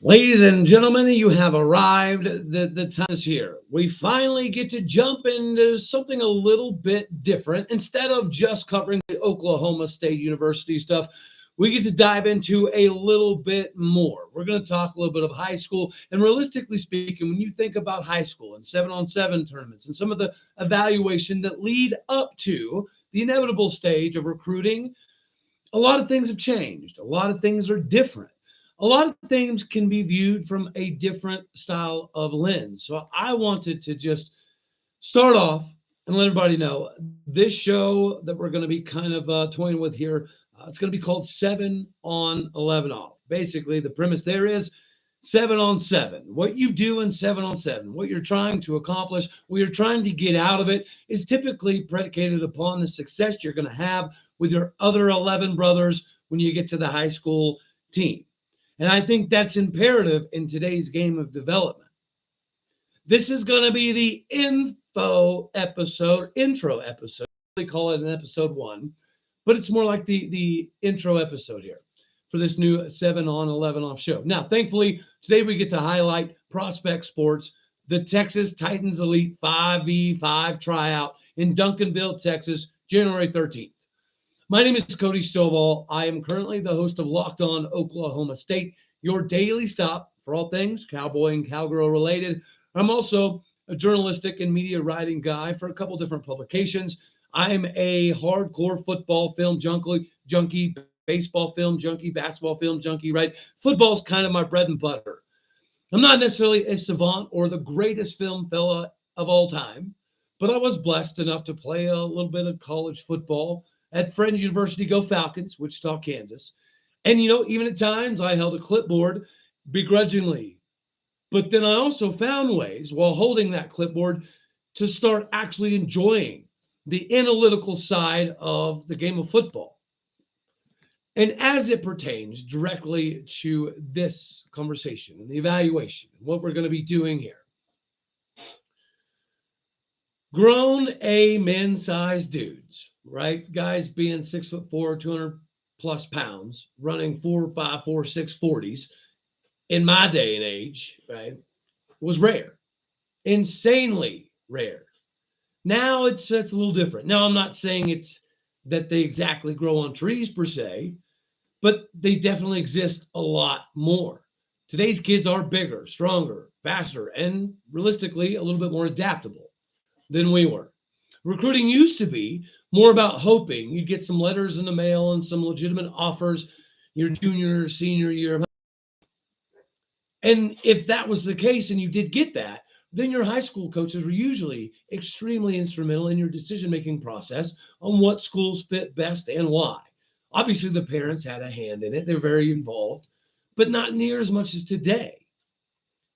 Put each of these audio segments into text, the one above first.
Ladies and gentlemen, you have arrived. The time is here. We finally get to jump into something a little bit different. Instead of just covering the Oklahoma State University stuff, we get to dive into a little bit more. We're going to talk a little bit of high school. And realistically speaking, when you think about high school and 7-on-7 tournaments and some of the evaluation that lead up to the inevitable stage of recruiting, a lot of things have changed. A lot of things are different. A lot of things can be viewed from a different style of lens. So I wanted to just start off and let everybody know this show that we're going to be kind of toying with here. It's going to be called 7-on-11 off. Basically, the premise there is 7-on-7. What you do in 7-on-7, what you're trying to accomplish, what you're trying to get out of it is typically predicated upon the success you're going to have with your other 11 brothers when you get to the high school team. And I think that's imperative in today's game of development. This is going to be the intro episode. We call it an episode 1, but it's more like the intro episode here for this new 7-on-11 off show. Now, thankfully, today we get to highlight Prospect Sports, the Texas Titans Elite 5v5 tryout in Duncanville, Texas, January 13th. My name is Cody Stovall. I am currently the host of Locked On Oklahoma State, your daily stop for all things cowboy and cowgirl related. I'm also a journalistic and media writing guy for a couple different publications. I'm a hardcore football film junkie, baseball film junkie, basketball film junkie, right? Football's kind of my bread and butter. I'm not necessarily a savant or the greatest film fella of all time, but I was blessed enough to play a little bit of college football at Friends University, Go Falcons, Wichita, Kansas. And, even at times I held a clipboard begrudgingly. But then I also found ways while holding that clipboard to start actually enjoying the analytical side of the game of football. And as it pertains directly to this conversation and the evaluation, what we're going to be doing here, grown men-sized dudes, right? Guys being 6'4", 200 plus pounds, running 4.5, 4.6 40s in my day and age, right, was rare, insanely rare. Now it's a little different. Now I'm not saying it's that they exactly grow on trees per se, but they definitely exist a lot more. Today's kids are bigger, stronger, faster, and realistically a little bit more adaptable than we were. Recruiting used to be more about hoping you'd get some letters in the mail and some legitimate offers your junior or senior year of. And if that was the case and you did get that, then your high school coaches were usually extremely instrumental in your decision-making process on what schools fit best and why. Obviously, the parents had a hand in it. They're very involved, but not near as much as today.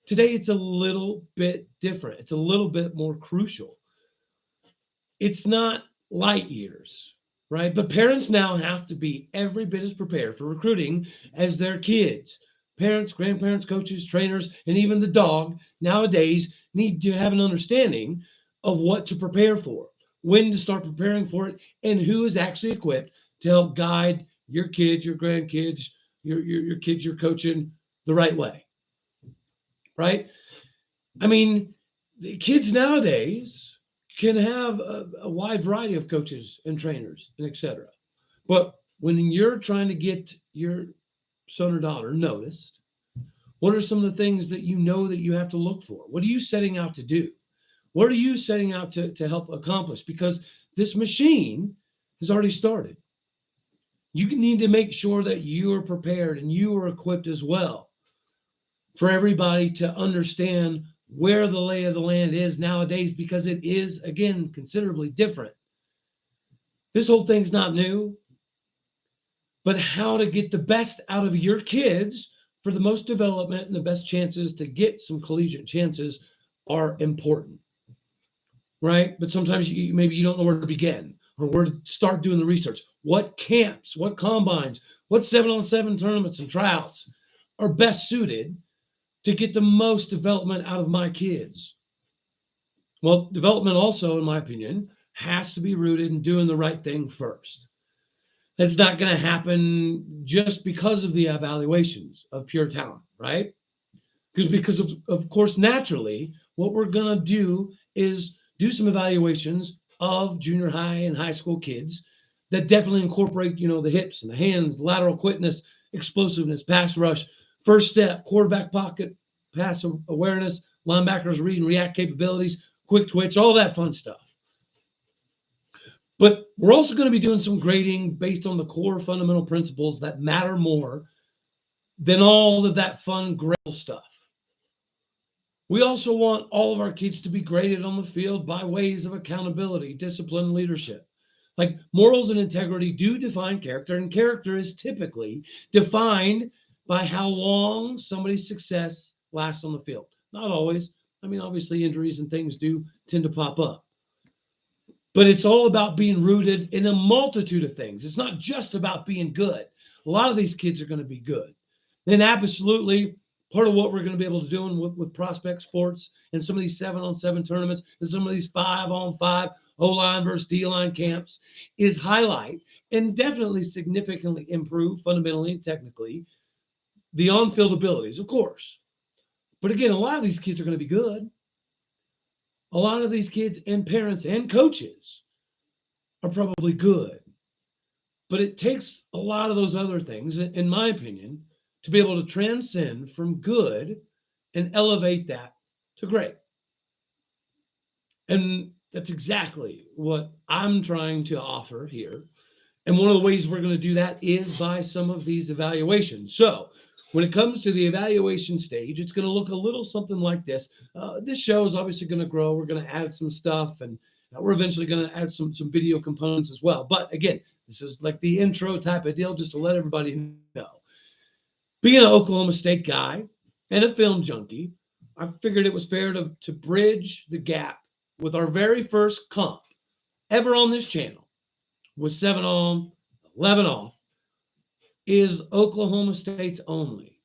Today, it's a little bit different. It's a little bit more crucial. It's not light years, right? But parents now have to be every bit as prepared for recruiting as their kids. Parents, grandparents, coaches, trainers, and even the dog nowadays need to have an understanding of what to prepare for, when to start preparing for it, and who is actually equipped to help guide your kids, your grandkids, your kids you're coaching the right way, right? I mean, the kids nowadays can have a wide variety of coaches and trainers and et cetera. But when you're trying to get your son or daughter noticed, what are some of the things that you know that you have to look for? What are you setting out to do? What are you setting out to help accomplish? Because this machine has already started. You need to make sure that you are prepared and you are equipped as well for everybody to understand where the lay of the land is nowadays, because it is, again, considerably different. This whole thing's not new, but how to get the best out of your kids for the most development and the best chances to get some collegiate chances are important, right? But sometimes maybe you don't know where to begin or where to start doing the research. What camps, what combines, what 7-on-7 tournaments and tryouts are best suited to get the most development out of my kids? Well, development also, in my opinion, has to be rooted in doing the right thing first. It's not going to happen just because of the evaluations of pure talent, right? Because of course, naturally, what we're going to do is do some evaluations of junior high and high school kids that definitely incorporate, the hips and the hands, lateral quickness, explosiveness, pass rush, first step, quarterback pocket, pass awareness, linebackers read and react capabilities, quick twitch, all that fun stuff. But we're also going to be doing some grading based on the core fundamental principles that matter more than all of that fun grade stuff. We also want all of our kids to be graded on the field by ways of accountability, discipline, and leadership. Like morals and integrity do define character, and character is typically defined by how long somebody's success lasts on the field. Not always. I mean, obviously, injuries and things do tend to pop up. But it's all about being rooted in a multitude of things. It's not just about being good. A lot of these kids are going to be good. And absolutely, part of what we're going to be able to do with prospect sports and some of these 7-on-7 tournaments and some of these 5-on-5 O-line versus D-line camps is highlight and definitely significantly improve fundamentally and technically the on-field abilities, of course. But again, a lot of these kids are going to be good. A lot of these kids and parents and coaches are probably good. But it takes a lot of those other things, in my opinion, to be able to transcend from good and elevate that to great. And that's exactly what I'm trying to offer here. And one of the ways we're going to do that is by some of these evaluations. So when it comes to the evaluation stage, it's going to look a little something like this. This show is obviously going to grow. We're going to add some stuff, and we're eventually going to add some video components as well. But again, this is like the intro type of deal, just to let everybody know. Being an Oklahoma State guy and a film junkie, I figured it was fair to bridge the gap with our very first comp ever on this channel with 7on11off is Oklahoma State's only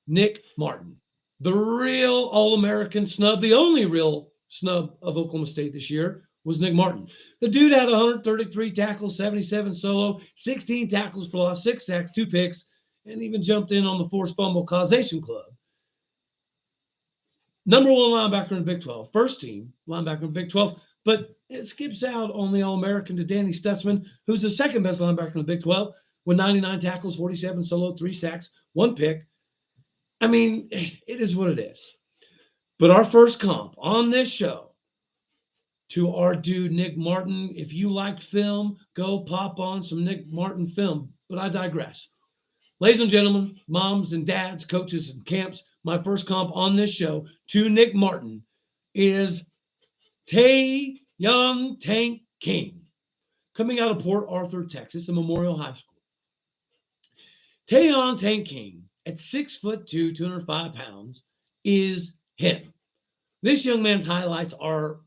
Nick Martin, the real All-American snub. The only real snub of Oklahoma State this year was Nick Martin. The dude had 133 tackles, 77 solo, 16 tackles for loss, 6 sacks, 2 picks, and even jumped in on the forced fumble causation club. Number one linebacker in the Big 12, first team linebacker in the Big 12, but it skips out on the All-American to Danny Stutzman, who's the second best linebacker in the Big 12 with 99 tackles, 47 solo, 3 sacks, 1 pick. I mean, it is what it is. But our first comp on this show to our dude, Nick Martin. If you like film, go pop on some Nick Martin film. But I digress. Ladies and gentlemen, moms and dads, coaches and camps, my first comp on this show to Nick Martin is Young Tank King, coming out of Port Arthur, Texas, a Memorial High School. Young Tank King, at 6'2", 205 pounds, is him. This young man's highlights are,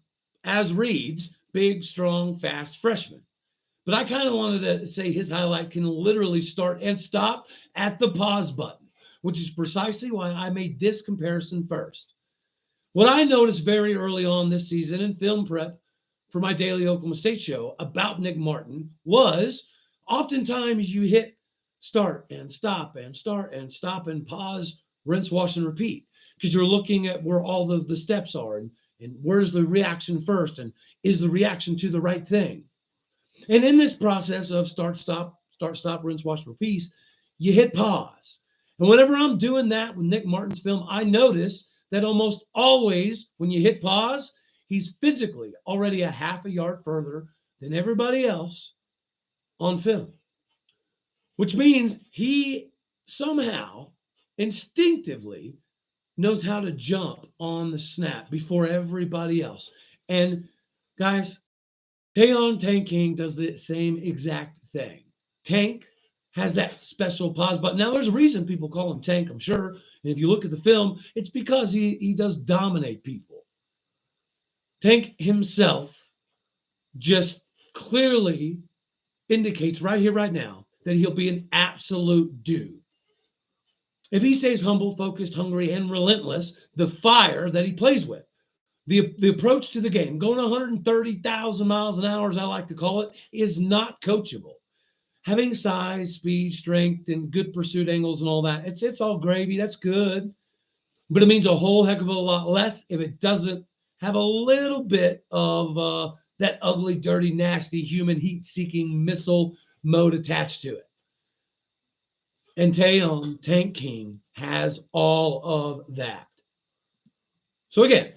as reads, big, strong, fast freshman. But I kind of wanted to say his highlight can literally start and stop at the pause button, which is precisely why I made this comparison first. What I noticed very early on this season in film prep for my daily Oklahoma State show about Nick Martin was oftentimes you hit start and stop and start and stop and pause, rinse, wash, and repeat, because you're looking at where all of the steps are and where's the reaction first and is the reaction to the right thing. And in this process of start, stop, rinse, wash, repeat, you hit pause. And whenever I'm doing that with Nick Martin's film, I notice that almost always when you hit pause, he's physically already a half a yard further than everybody else on film, which means he somehow instinctively knows how to jump on the snap before everybody else. And guys, Tank King does the same exact thing. Tank has that special pause button. Now, there's a reason people call him Tank, I'm sure. And if you look at the film, it's because he does dominate people. Tank himself just clearly indicates right here, right now, that he'll be an absolute dude. If he stays humble, focused, hungry, and relentless, the fire that he plays with, the approach to the game, going 130,000 miles an hour, as I like to call it, is not coachable. Having size, speed, strength, and good pursuit angles and all that, it's all gravy. That's good. but it means a whole heck of a lot less if it doesn't have a little bit of that ugly, dirty, nasty human heat-seeking missile mode attached to it. And Taeyeon, Tank King, has all of that. So again,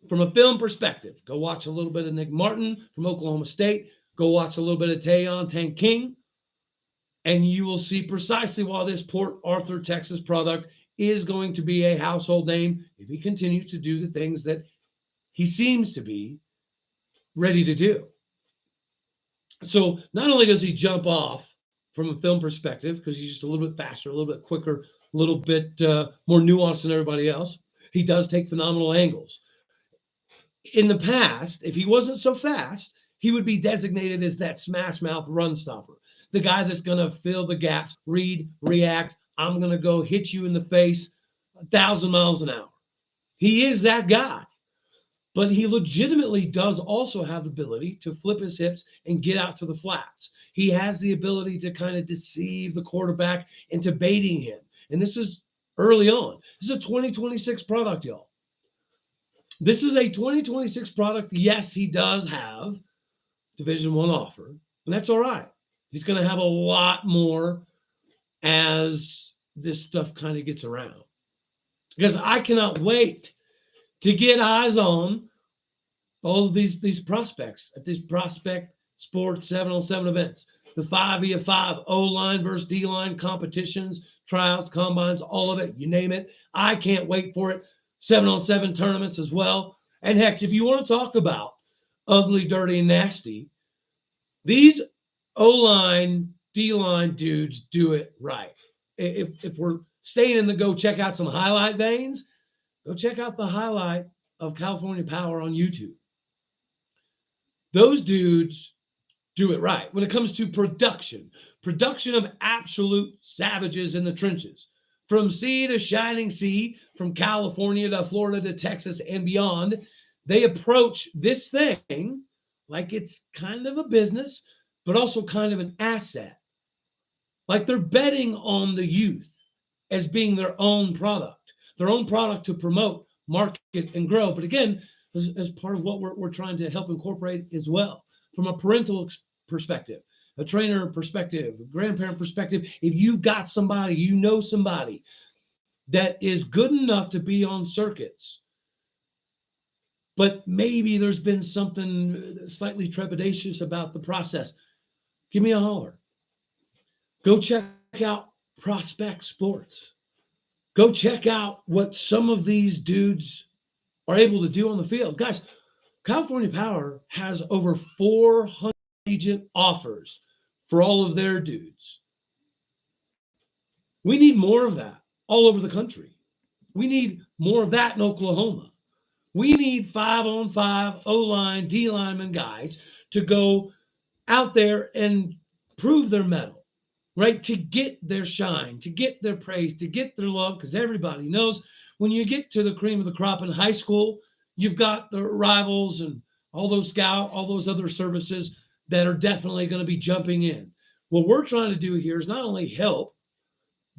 from a film perspective, go watch a little bit of Nick Martin from Oklahoma State. Go watch a little bit of Taeyeon, Tank King. And you will see precisely why this Port Arthur, Texas product is going to be a household name if he continues to do the things that he seems to be ready to do. So not only does he jump off from a film perspective, because he's just a little bit faster, a little bit quicker, a little bit more nuanced than everybody else, he does take phenomenal angles. In the past, if he wasn't so fast, he would be designated as that smash mouth run stopper, the guy that's going to fill the gaps, read, react. I'm going to go hit you in the face 1,000 miles an hour. He is that guy. But he legitimately does also have the ability to flip his hips and get out to the flats. He has the ability to kind of deceive the quarterback into baiting him. And this is early on. This is a 2026 product, y'all. This is a 2026 product. Yes, he does have Division I offer, and that's all right. He's going to have a lot more as this stuff kind of gets around. Because I cannot wait to get eyes on all of these prospects at these Prospect Sports 7on7 events, the 5v5 O-line versus D-line competitions, tryouts, combines, all of it, you name it. I can't wait for it. 7on7 tournaments as well. And heck, if you want to talk about ugly, dirty, and nasty, these O-line, D-line dudes do it right. If we're staying in the go check out some highlight veins, go check out the highlight of California Power on YouTube. Those dudes do it right when it comes to production of absolute savages in the trenches. From sea to shining sea, from California to Florida to Texas and beyond, they approach this thing like it's kind of a business, but also kind of an asset. Like they're betting on the youth as being their own product to promote, market, and grow. But again, as part of what we're trying to help incorporate as well, from a parental perspective, a trainer perspective, a grandparent perspective, if you've got somebody, you know somebody that is good enough to be on circuits, but maybe there's been something slightly trepidatious about the process, give me a holler. Go check out Prospect Sports. Go check out what some of these dudes are able to do on the field. Guys, California Power has over 400 collegiate offers for all of their dudes. We need more of that all over the country. We need more of that in Oklahoma. We need 5-on-5 O-line, D-lineman guys to go out there and prove their mettle, right? To get their shine, to get their praise, to get their love, because everybody knows when you get to the cream of the crop in high school, you've got the rivals and all those scout, all those other services that are definitely going to be jumping in. What we're trying to do here is not only help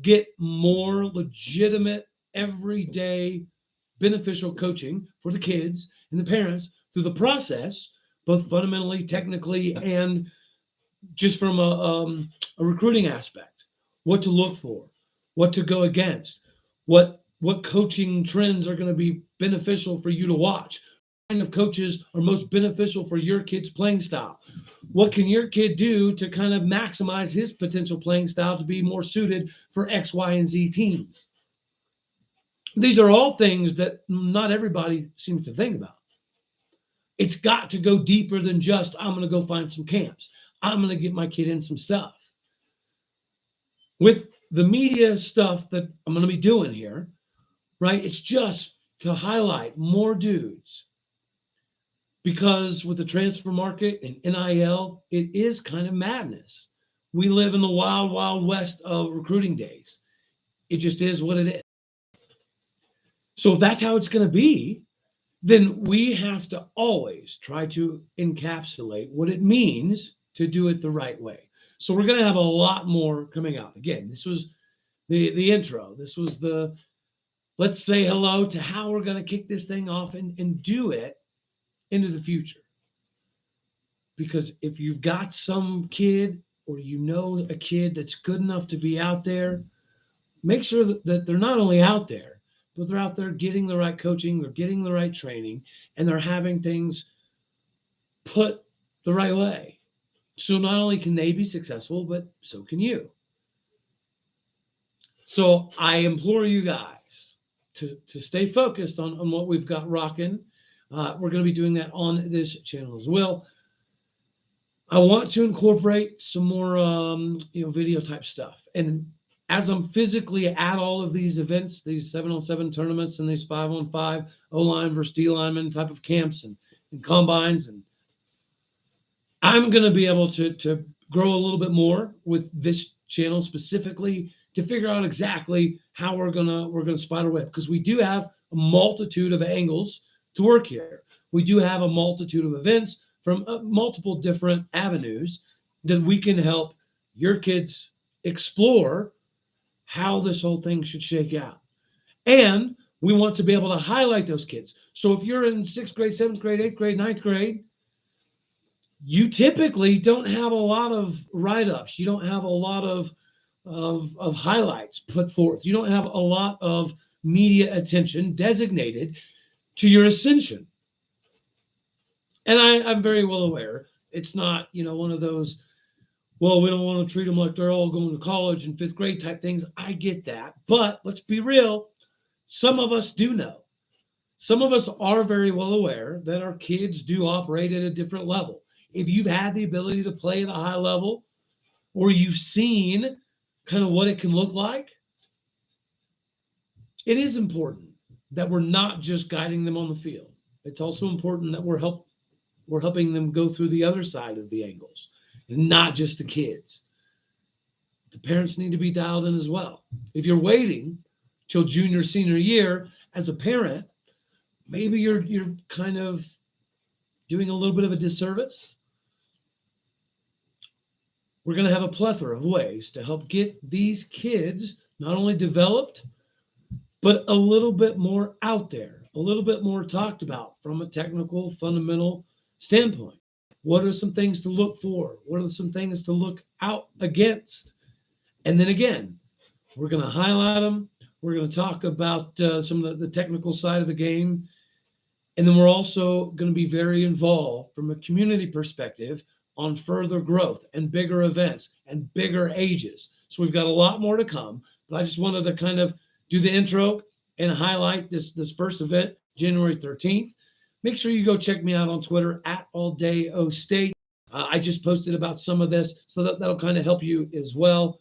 get more legitimate, everyday, beneficial coaching for the kids and the parents through the process, both fundamentally, technically, and just from a recruiting aspect, what to look for, what to go against, what coaching trends are going to be beneficial for you to watch, what kind of coaches are most beneficial for your kid's playing style, what can your kid do to kind of maximize his potential playing style to be more suited for X, Y, and Z teams. These are all things that not everybody seems to think about. It's got to go deeper than just, I'm going to go find some camps. I'm going to get my kid in some stuff. With the media stuff that I'm going to be doing here, right, it's just to highlight more dudes. Because with the transfer market and NIL, it is kind of madness. We live in the wild, wild west of recruiting days. It just is what it is. So if that's how it's going to be, then we have to always try to encapsulate what it means to do it the right way. So we're going to have a lot more coming out. Again, this was the intro. This was the let's say hello to how we're going to kick this thing off and do it into the future. Because if you've got some kid or you know a kid that's good enough to be out there, make sure that they're not only out there, but they're out there getting the right coaching, they're getting the right training, and they're having things put the right way. So not only can they be successful, but so can you. So I implore you guys to stay focused on what we've got rocking. We're going to be doing that on this channel as well. I want to incorporate some more, video type stuff. And as I'm physically at all of these events, these 7-on-7 tournaments and these 5-on-5 O-line versus D-lineman type of camps and combines, and I'm going to be able to grow a little bit more with this channel specifically to figure out exactly how we're gonna spider web, because we do have a multitude of angles to work here. We do have a multitude of events from multiple different avenues that we can help your kids explore how this whole thing should shake out. And we want to be able to highlight those kids. So if you're in 6th grade, 7th grade, 8th grade, 9th grade, you typically don't have a lot of write-ups. You don't have a lot of highlights put forth. You don't have a lot of media attention designated to your ascension. And I'm very well aware it's not, one of those, well, we don't want to treat them like they're all going to college and 5th grade type things. I get that. But let's be real. Some of us do know. Some of us are very well aware that our kids do operate at a different level. If you've had the ability to play at a high level, or you've seen kind of what it can look like, it is important that we're not just guiding them on the field. It's also important that we're helping them go through the other side of the angles, and not just the kids. The parents need to be dialed in as well. If you're waiting till junior, senior year as a parent, maybe you're kind of doing a little bit of a disservice. We're going to have a plethora of ways to help get these kids not only developed, but a little bit more out there, a little bit more talked about from a technical, fundamental standpoint. What are some things to look for? What are some things to look out against? And then again, we're going to highlight them. We're going to talk about some of the technical side of the game. And then we're also going to be very involved from a community perspective on further growth and bigger events and bigger ages. So we've got a lot more to come, but I just wanted to kind of do the intro and highlight this first event, January 13th. Make sure you go check me out on Twitter at AllDayOState. I just posted about some of this, so that'll kind of help you as well.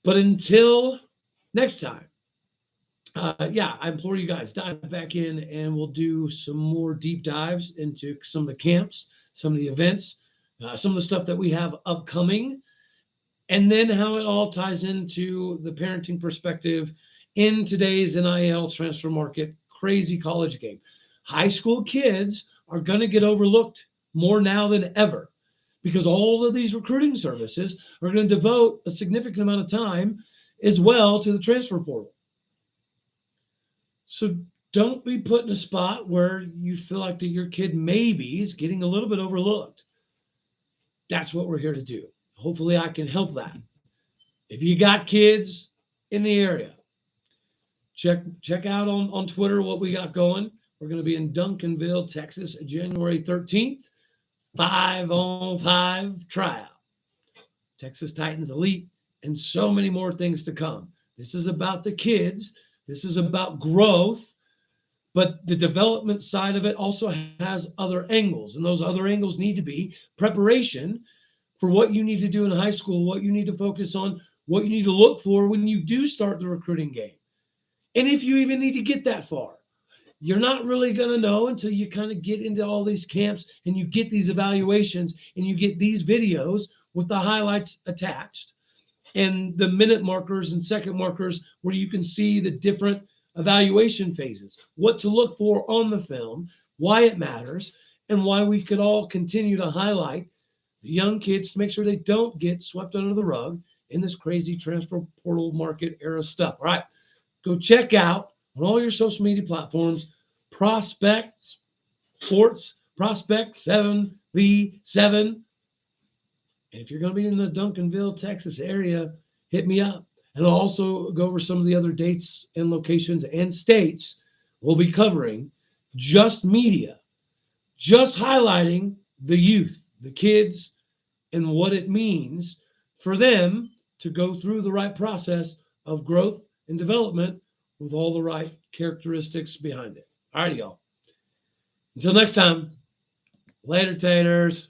But until next time, I implore you guys, dive back in and we'll do some more deep dives into some of the camps, some of the events, some of the stuff that we have upcoming, and then how it all ties into the parenting perspective in today's NIL transfer market, crazy college game. High school kids are going to get overlooked more now than ever, because all of these recruiting services are going to devote a significant amount of time as well to the transfer portal. So don't be put in a spot where you feel like that your kid maybe is getting a little bit overlooked. That's what we're here to do. Hopefully I can help that. If you got kids in the area, check out on Twitter what we got going. We're going to be in Duncanville, Texas, January 13th, 5-on-5 tryout. Texas Titans Elite, and so many more things to come. This is about the kids. This is about growth, but the development side of it also has other angles, and those other angles need to be preparation for what you need to do in high school, what you need to focus on, what you need to look for when you do start the recruiting game. And if you even need to get that far, you're not really going to know until you kind of get into all these camps and you get these evaluations and you get these videos with the highlights attached and the minute markers and second markers where you can see the different evaluation phases, what to look for on the film, why it matters, and why we could all continue to highlight the young kids to make sure they don't get swept under the rug in this crazy transfer portal market era stuff. All right. go check out on all your social media platforms, Prospect Sports, Prospect 7v7. And if you're going to be in the Duncanville, Texas area, hit me up. And I'll also go over some of the other dates and locations and states we'll be covering. Just media, just highlighting the youth, the kids, and what it means for them to go through the right process of growth and development with all the right characteristics behind it. All right, y'all. Until next time, later, taters.